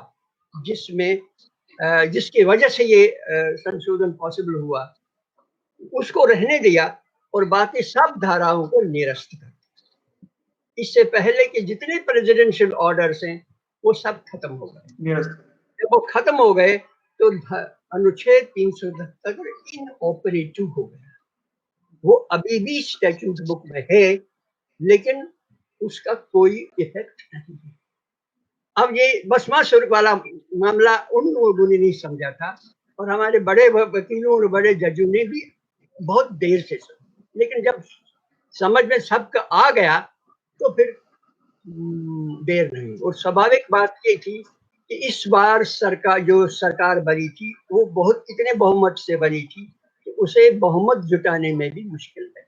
जिसमें जिसकी वजह से ये संशोधन पॉसिबल हुआ, उसको रहने दिया और बाकी सब धाराओं को निरस्त कर दिया। इससे पहले कि जितने प्रेसिडेंशियल ऑर्डर्स हैं वो सब खत्म हो गए। जब वो खत्म हो गए तो अनुच्छेद 377 इनऑपरेटिव हो गया। वो अभी भी स्टैट्यूट बुक में है, लेकिन उसका कोई इफेक्ट नहीं है। अब ये बसमासुर वाला मामला उन लोगों ने नहीं समझा था, और हमारे बड़े वकीलों और बड़े जजों ने भी बहुत देर से समझा, लेकिन जब समझ में सबका आ गया तो फिर देर नहीं। और स्वाभाविक बात ये थी कि इस बार सरकार बनी थी वो बहुत इतने बहुमत से बनी थी कि उसे बहुमत जुटाने में भी मुश्किल है।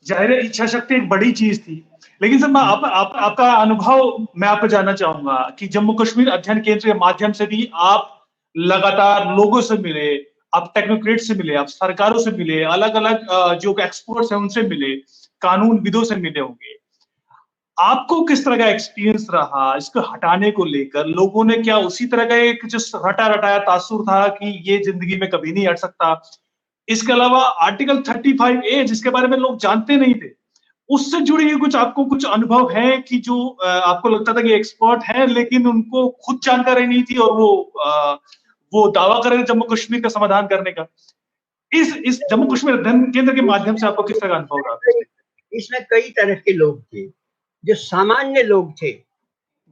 जाहिर है इच्छा शक्ति एक बड़ी चीज थी, लेकिन सर मैं आपका अनुभव मैं आपको जानना चाहूंगा कि जम्मू कश्मीर अध्ययन केंद्र के माध्यम से भी आप लगातार लोगों से मिले, आप टेक्नोक्रेट से मिले, आप सरकारों से मिले, अलग अलग जो एक्सपर्ट्स हैं उनसे मिले, कानूनविदों से मिले होंगे। आपको किस तरह का एक्सपीरियंस रहा इसको हटाने को लेकर? लोगों ने क्या उसी तरह का एक जो रटा रटाया तासुर था कि ये जिंदगी में कभी नहीं हट सकता? इसके अलावा आर्टिकल 35A जिसके बारे में लोग जानते नहीं थे, उससे जुड़ी हुई कुछ आपको कुछ अनुभव है कि जो आपको लगता था कि एक्सपर्ट है लेकिन उनको खुद जानकारी नहीं थी और वो दावा कर रहे थे जम्मू कश्मीर का समाधान करने का? इस जम्मू कश्मीर अध्ययन केंद्र के माध्यम से आपको किस तरह का अनुभव रहा? इसमें कई तरह के लोग थे, जो सामान्य लोग थे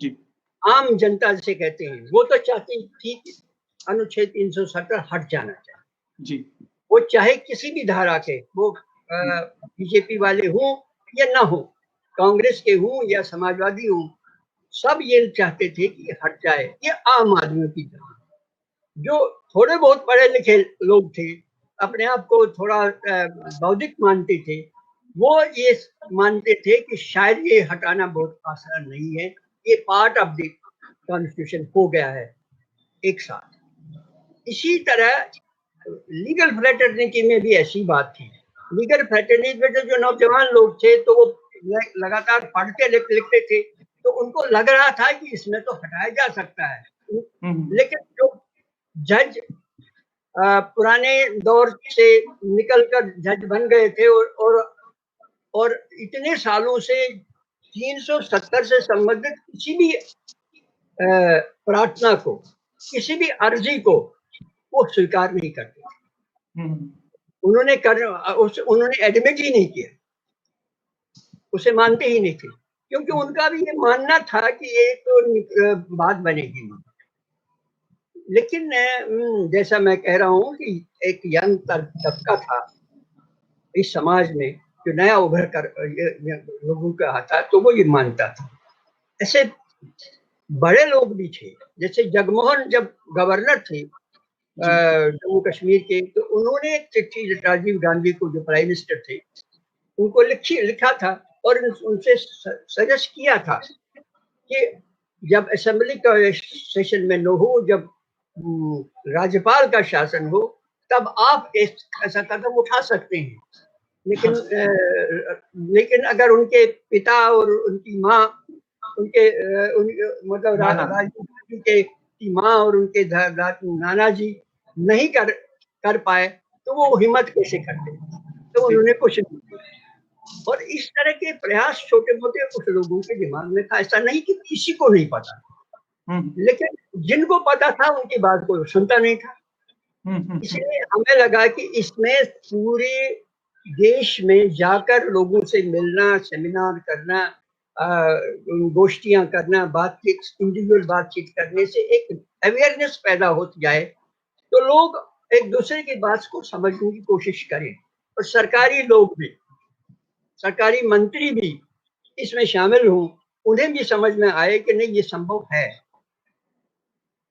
जी, आम जनता जिसे कहते हैं, वो तो चाहती थी कि अनुच्छेद 370 हट जाना चाहिए जी। वो चाहे किसी भी धारा के, वो बीजेपी वाले हों या ना हो, कांग्रेस के हों या समाजवादी हों, सब ये चाहते थे कि हट जाए। ये आम आदमियों की तरह, जो थोड़े बहुत पढ़े लिखे लोग थे, अपने आप को थोड़ा बौद्धिक मानते थे, वो ये मानते थे कि शायद ये हटाना बहुत आसान नहीं है, ये पार्ट ऑफ द कॉन्स्टिट्यूशन हो गया है एक साथ। इसी तरह लीगल फ्रेटर्निटी में भी ऐसी बात थी। लीगल फ्रेटर्निटी में जो नौजवान लोग थे तो वो लगातार पढ़ते लिखते थे, तो उनको लग रहा था कि इसमें तो हटाया जा सकता है। लेकिन जो जज पुराने दौर से निकलकर जज बन गए थे और इतने सालों से 370 से संबंधित किसी भी प्रार्थना को, किसी भी अर्जी को वो स्वीकार नहीं करते थे। उन्होंने एडमिट ही नहीं किया, उसे मानते ही नहीं थे, क्योंकि उनका भी ये मानना था कि ये तो बात बनेगी नहीं। लेकिन जैसा मैं कह रहा हूँ कि एक यंग तबका था इस समाज में जो नया उभर कर लोगों का आता, तो वो ये मानता था। ऐसे बड़े लोग भी थे, जैसे जगमोहन जब गवर्नर थे जम्मू कश्मीर के, तो उन्होंने एक चिट्ठी राजीव गांधी को, जो प्राइम मिनिस्टर थे, उनको लिखा था और उनसे सजेस्ट किया था कि जब असेंबली का सेशन में न हो, जब राज्यपाल का शासन हो, तब आप ऐसा कदम उठा सकते हैं। लेकिन अगर उनके पिता और उनकी माँ, मतलब राजीव गांधी की माँ और उनके नाना जी नहीं कर पाए, तो वो हिम्मत कैसे करते? तो उन्होंने कुछ नहीं किया। और इस तरह के प्रयास छोटे मोटे कुछ लोगों के दिमाग में था, ऐसा नहीं कि किसी को नहीं पता, लेकिन जिनको पता था उनकी बात कोई सुनता नहीं था। इसलिए हमें लगा कि इसमें पूरे देश में जाकर लोगों से मिलना, सेमिनार करना, गोष्ठियां करना, बातचीत, इंडिविजुअल बातचीत करने से एक अवेयरनेस पैदा हो जाए, तो लोग एक दूसरे की बात को समझने की कोशिश करें। और सरकारी लोग भी, सरकारी मंत्री भी इसमें शामिल हों, उन्हें भी समझ में आए कि नहीं, ये संभव है।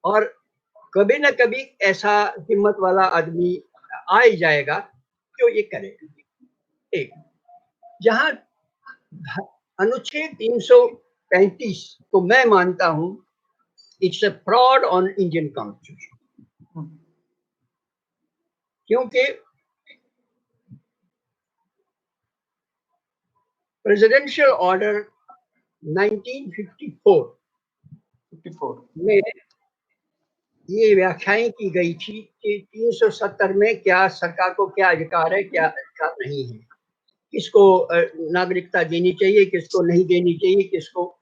और कभी न कभी ऐसा हिम्मत वाला आदमी आ ही जाएगा जो ये करेगा। एक, जहां अनुच्छेद 335 को मैं मानता हूं it's a fraud on Indian constitution, क्योंकि प्रेसिडेंशियल ऑर्डर 1954 में ये व्याख्याएं की गई थी कि 370 में क्या सरकार को क्या अधिकार है, क्या अधिकार नहीं है, किसको नागरिकता देनी चाहिए, किसको नहीं देनी चाहिए, किसको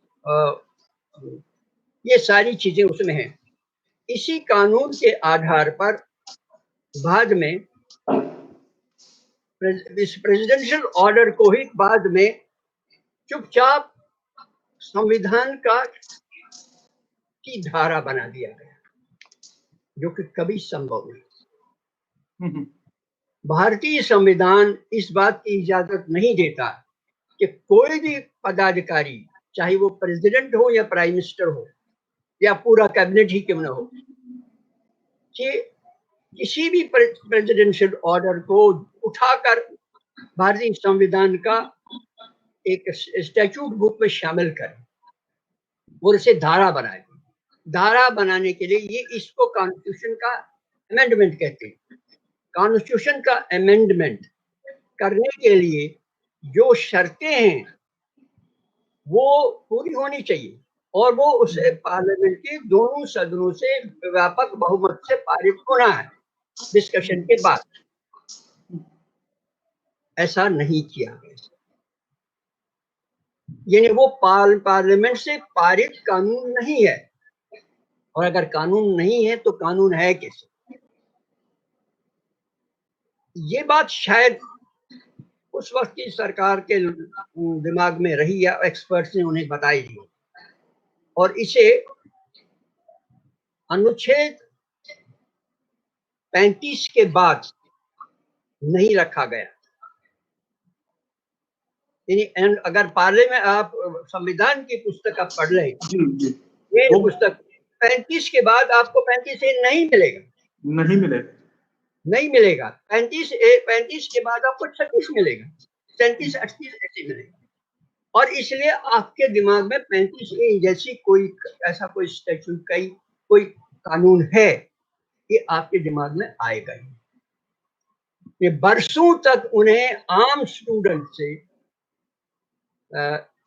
ये सारी चीजें उसमें हैं। इसी कानून के आधार पर बाद में इस प्रेसिडेंशियल ऑर्डर को ही बाद में चुपचाप संविधान का की धारा बना दिया गया, जो कि कभी संभव नहीं। भारतीय संविधान इस बात की इजाजत नहीं देता कि कोई भी पदाधिकारी, चाहे वो प्रेसिडेंट हो या प्राइम मिनिस्टर हो या पूरा कैबिनेट ही क्यों न हो, कि किसी भी प्रेसिडेंशियल ऑर्डर को उठाकर भारतीय संविधान का एक स्टैट्यूट बुक में शामिल करें और उसे धारा बनाए। धारा बनाने के लिए ये इसको कॉन्स्टिट्यूशन का अमेंडमेंट कहते हैं। कॉन्स्टिट्यूशन का अमेंडमेंट करने के लिए जो शर्तें हैं वो पूरी होनी चाहिए, और वो उसे पार्लियामेंट के दोनों सदनों से व्यापक बहुमत से पारित होना है डिस्कशन के बाद। ऐसा नहीं किया गया, यानी वो पार्लियामेंट से पारित कानून नहीं है, और अगर कानून नहीं है तो कानून है कैसे? ये बात शायद उस वक्त की सरकार के दिमाग में रही या एक्सपर्ट्स ने उन्हें बताई दी, और इसे अनुच्छेद 35 के बाद नहीं रखा गया। यानी अगर पार्लियामेंट आप संविधान की पुस्तक आप पढ़ लें, ये पुस्तक 35 के बाद आपको 35A नहीं मिलेगा, नहीं मिलेगा। 35 के बाद आपको 36 मिलेगा, 37, 38 ऐसे मिलेगा। और इसलिए आपके दिमाग में 35A जैसी कोई ऐसा कोई स्टैट्यूट का कोई कानून है, ये आपके दिमाग में आएगा ही। ये बरसों तक उन्हें आम स्टूडेंट से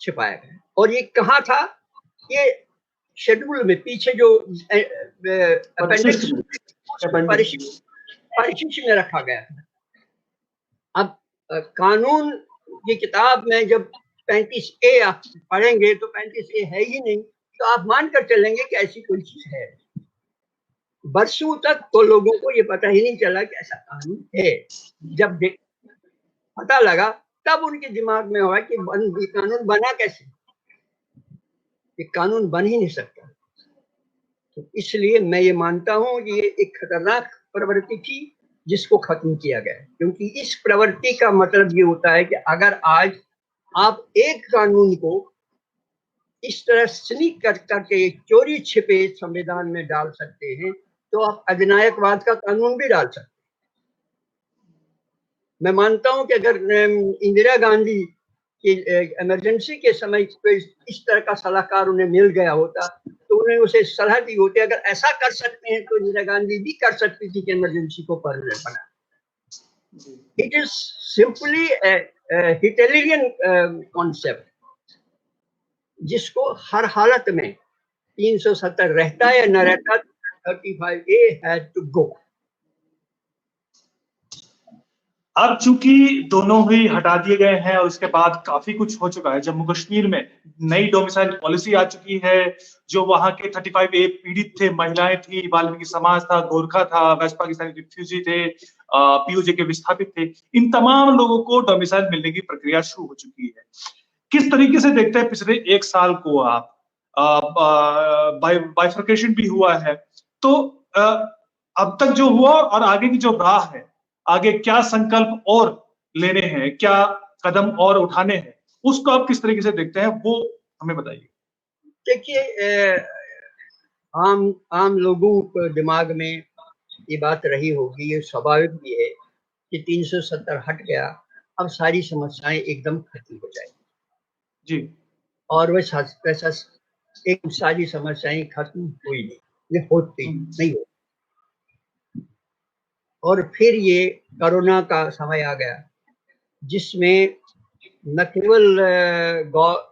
छिपाया गया। और ये कहाँ था? ये शेड्यूल में पीछे जो परिशिष्ट में रखा गया था। अब कानून की किताब में जब 35A आप पढ़ेंगे तो 35A है ही नहीं, तो आप मानकर चलेंगे कि ऐसी कोई चीज है। बरसों तक तो लोगों को ये पता ही नहीं चला कि ऐसा कानून है। जब पता लगा तब उनके दिमाग में हुआ कि ये कानून बना कैसे? ये कानून बन ही नहीं सकता। तो इसलिए मैं ये मानता हूं कि ये एक खतरनाक प्रवृत्ति थी जिसको खत्म किया गया, क्योंकि इस प्रवृत्ति का मतलब ये होता है कि अगर आज आप एक कानून को इस तरह स्नीक करके चोरी छिपे संविधान में डाल सकते हैं, तो आप अधिनायकवाद का कानून भी डाल सकते हैं। मैं मानता हूं कि अगर इंदिरा गांधी की इमरजेंसी के समय इस तरह का सलाहकार उन्हें मिल गया होता तो उन्हें उसे सलाह दी होती, अगर ऐसा कर सकते हैं तो इंदिरा गांधी भी कर सकती थी कि इमरजेंसी को परमानेंट बना। इट इज सिंपली हिटलरियन कॉन्सेप्ट, जिसको हर हालत में 370 रहता या न रहता, 35A हैड टू गो। अब चूंकि दोनों ही हटा दिए गए हैं और इसके बाद काफी कुछ हो चुका है, जम्मू कश्मीर में नई डोमिसाइल पॉलिसी आ चुकी है। जो वहां के 35A पीड़ित थे, महिलाएं थी, वाल्मीकि समाज था, गोरखा था, वेस्ट पाकिस्तानी रिफ्यूजी थे, पीओजे के विस्थापित थे, इन तमाम लोगों को डोमिसाइल मिलने की प्रक्रिया शुरू हो चुकी है। किस तरीके से देखते हैं पिछले 1 साल को आप? बाइफर्केशन भी हुआ है, तो अब तक जो हुआ और आगे की जो राह है, आगे क्या संकल्प और लेने हैं, क्या कदम और उठाने हैं, उसको आप किस तरीके से देखते हैं, वो हमें बताइए। देखिए, आम लोगों के दिमाग में ये बात रही होगी, ये स्वाभाविक भी है कि 370 हट गया, अब सारी समस्याएं एकदम खत्म हो जाएगी जी। और वैसा एक सारी समस्याएं खत्म हुई नहीं, ये होती नहीं हो। और फिर ये कोरोना का समय आ गया, जिसमें न केवल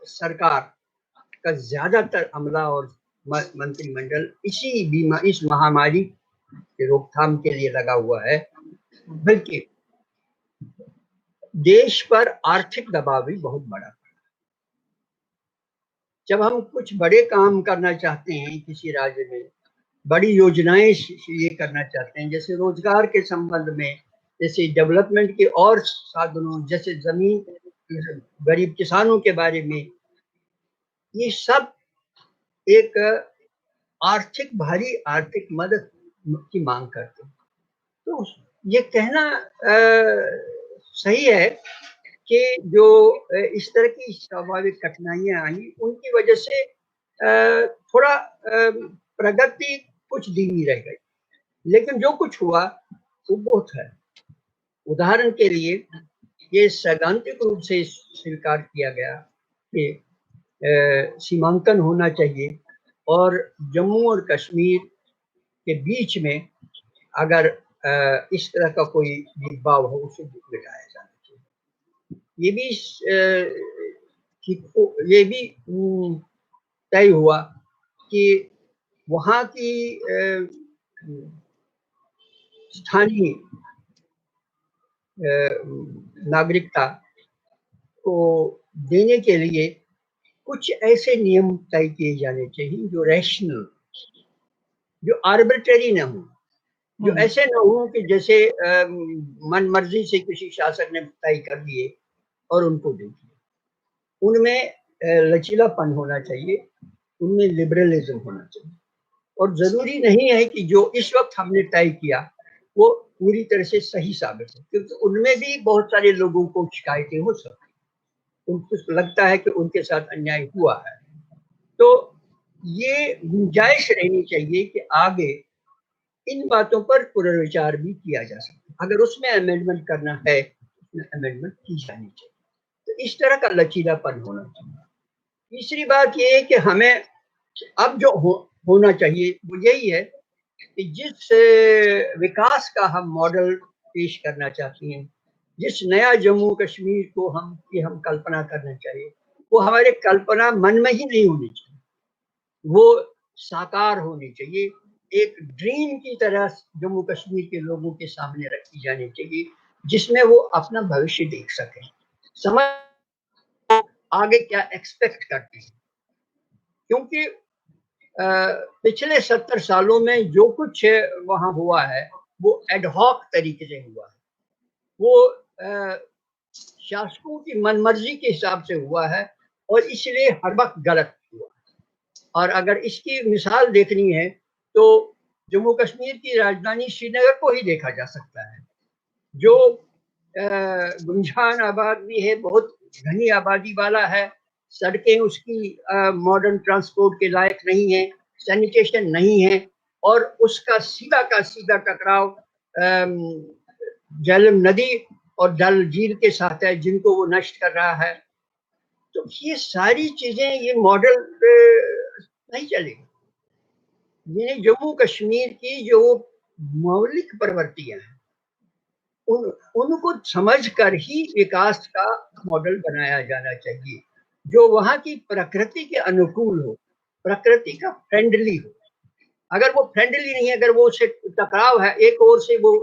सरकार का ज्यादातर अमला और मंत्रिमंडल इस महामारी की रोकथाम के लिए लगा हुआ है, बल्कि देश पर आर्थिक दबाव भी बहुत बड़ा। जब हम कुछ बड़े काम करना चाहते हैं किसी राज्य में, बड़ी योजनाएं ये करना चाहते हैं, जैसे रोजगार के संबंध में, जैसे डेवलपमेंट के और साधनों, जैसे जमीन, गरीब किसानों के बारे में, ये सब एक भारी आर्थिक मदद की मांग करते हैं। तो ये कहना सही है कि जो इस तरह की स्वाभाविक कठिनाइयां आई, उनकी वजह से थोड़ा प्रगति कुछ धीमी रह गई, लेकिन जो कुछ हुआ वो बहुत है। उदाहरण के लिए ये सैद्धांतिक रूप से स्वीकार किया गया कि सीमांकन होना चाहिए और जम्मू और कश्मीर के बीच में अगर इस तरह का कोई भेदभाव हो, उसे मिटाया जाना चाहिए। ये भी तय हुआ कि वहाँ की स्थानीय नागरिकता को देने के लिए कुछ ऐसे नियम तय किए जाने चाहिए जो रैशनल, जो आर्बिट्ररी न हो, जो ऐसे न हो कि जैसे मन मर्जी से किसी शासक ने तय कर दिए और उनको दे दिए। उनमें लचीलापन होना चाहिए, उनमें लिबरलिज्म होना चाहिए, और जरूरी नहीं है कि जो इस वक्त हमने तय किया वो पूरी तरह से सही साबित हो, क्योंकि उनमें भी बहुत सारे लोगों को शिकायतें हो सकती, उनको लगता है कि उनके साथ अन्याय हुआ है। तो ये गुंजाइश रहनी चाहिए कि आगे इन बातों पर पुनर्विचार भी किया जा सकता है। अगर उसमें अमेंडमेंट करना है, उसमें अमेंडमेंट की जानी चाहिए। तो इस तरह का लचीलापन होना चाहिए। तीसरी बात ये है कि हमें अब जो होना चाहिए वो यही है कि जिस विकास का हम मॉडल पेश करना चाहते हैं, जिस नया जम्मू कश्मीर को हम कल्पना करना चाहिए, वो हमारे कल्पना मन में ही नहीं होनी चाहिए, वो साकार होनी चाहिए। एक ड्रीम की तरह जम्मू कश्मीर के लोगों के सामने रखी जानी चाहिए, जिसमें वो अपना भविष्य देख सके, समझ आगे क्या एक्सपेक्ट करते हैं। क्योंकि पिछले 70 सालों में जो कुछ वहां हुआ है वो एडहॉक तरीके से हुआ है, वो शासकों की मनमर्जी के हिसाब से हुआ है और इसलिए हर वक्त गलत हुआ। और अगर इसकी मिसाल देखनी है तो जम्मू कश्मीर की राजधानी श्रीनगर को ही देखा जा सकता है, जो गुंजान आबादी है, बहुत घनी आबादी वाला है, सड़कें उसकी मॉडर्न ट्रांसपोर्ट के लायक नहीं है, सैनिटेशन नहीं है, और उसका सीधा का सीधा टकराव झेलम नदी और डल झील के साथ है, जिनको वो नष्ट कर रहा है। तो ये सारी चीजें, ये मॉडल नहीं चलेगा। ये जम्मू कश्मीर की जो मौलिक प्रवृत्तियां हैं, उनको समझकर ही विकास का मॉडल बनाया जाना चाहिए, जो वहां की प्रकृति के अनुकूल हो, प्रकृति का फ्रेंडली हो। अगर वो फ्रेंडली नहीं है, अगर वो उससे टकराव है, एक ओर से वो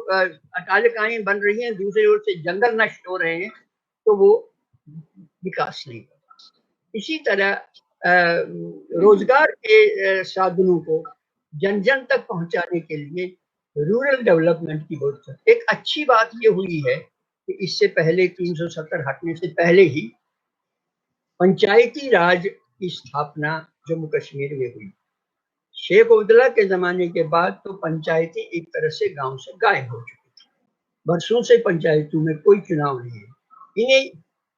अटालिकाएं बन रही हैं, दूसरी ओर से जंगल नष्ट हो रहे हैं, तो वो विकास नहीं होगा। इसी तरह रोजगार के साधनों को जन जन तक पहुंचाने के लिए रूरल डेवलपमेंट की बहुत है। एक अच्छी बात ये हुई है कि इससे पहले 370 हटने से पहले ही पंचायती राज की स्थापना जम्मू कश्मीर में हुई। शेख अब्दुल्ला के जमाने के बाद तो पंचायती एक तरह से गांव से गायब हो चुकी थी। वर्षों से पंचायतों में कोई चुनाव नहीं है। इन्हें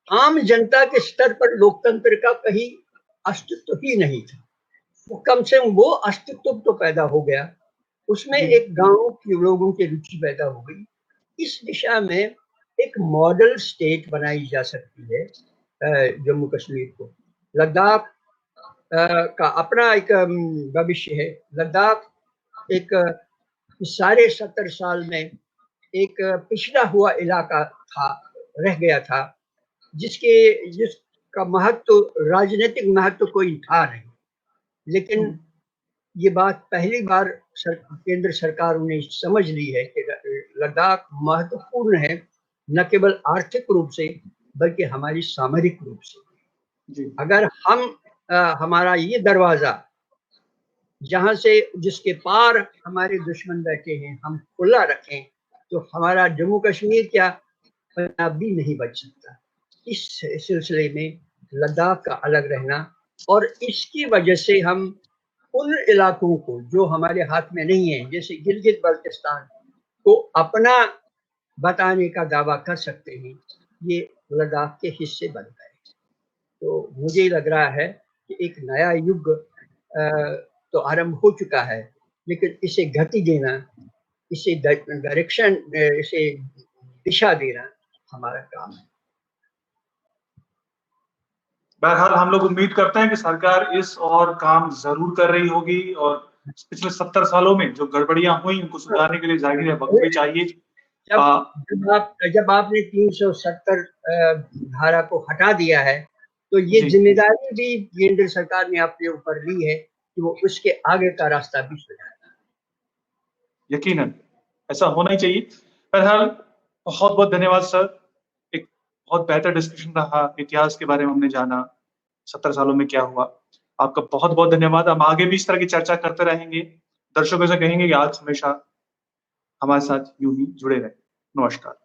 आम जनता के स्तर पर लोकतंत्र का कहीं अस्तित्व ही नहीं था। तो कम से कम वो अस्तित्व तो पैदा हो गया, उसमें एक गांव के लोगों की रुचि पैदा हो गई। इस दिशा में एक मॉडल स्टेट बनाई जा सकती है जम्मू कश्मीर को। लद्दाख का अपना एक भविष्य है। लद्दाख एक सारे 70 साल में एक पिछड़ा हुआ इलाका था, रह गया था, जिसका महत्व, राजनीतिक महत्व कोई था नहीं। लेकिन ये बात पहली बार केंद्र सरकार ने समझ ली है कि लद्दाख महत्वपूर्ण है, न केवल आर्थिक रूप से बल्कि हमारी सामरिक रूप से। अगर हम हमारा ये दरवाजा, जहां से जिसके पार हमारे दुश्मन बैठे हैं, हम खुला रखें, तो हमारा जम्मू कश्मीर क्या, पंजाब भी नहीं बच सकता। इस सिलसिले में लद्दाख का अलग रहना, और इसकी वजह से हम उन इलाकों को जो हमारे हाथ में नहीं है, जैसे गिलगित बल्तिस्तान को अपना बताने का दावा कर सकते हैं, ये लद्दाख के हिस्से बन गए। तो मुझे लग रहा है कि एक नया युग तो आरंभ हो चुका है, लेकिन इसे गति देना, इसे डायरेक्शन, इसे दिशा देना हमारा काम है। बहरहाल हम लोग उम्मीद करते हैं कि सरकार इस और काम जरूर कर रही होगी, और पिछले 70 सालों में जो गड़बड़ियां हुई उनको सुधारने के लिए जाहिर है वक्त भी चाहिए। जब आपने 370 धारा को हटा दिया है, तो ये जिम्मेदारी भी केंद्र सरकार ने अपने ऊपर ली है कि वो उसके आगे का रास्ता भी सुधारे। यकीनन ऐसा होना ही चाहिए। बहरहाल बहुत बहुत धन्यवाद सर, एक बहुत बेहतर डिस्कशन रहा, इतिहास के बारे में हमने जाना, 70 सालों में क्या हुआ। आपका बहुत बहुत धन्यवाद। हम आगे भी इस तरह की चर्चा करते रहेंगे। दर्शकों से कहेंगे कि आज हमेशा हमारे साथ यूं ही जुड़े रहें। नमस्कार।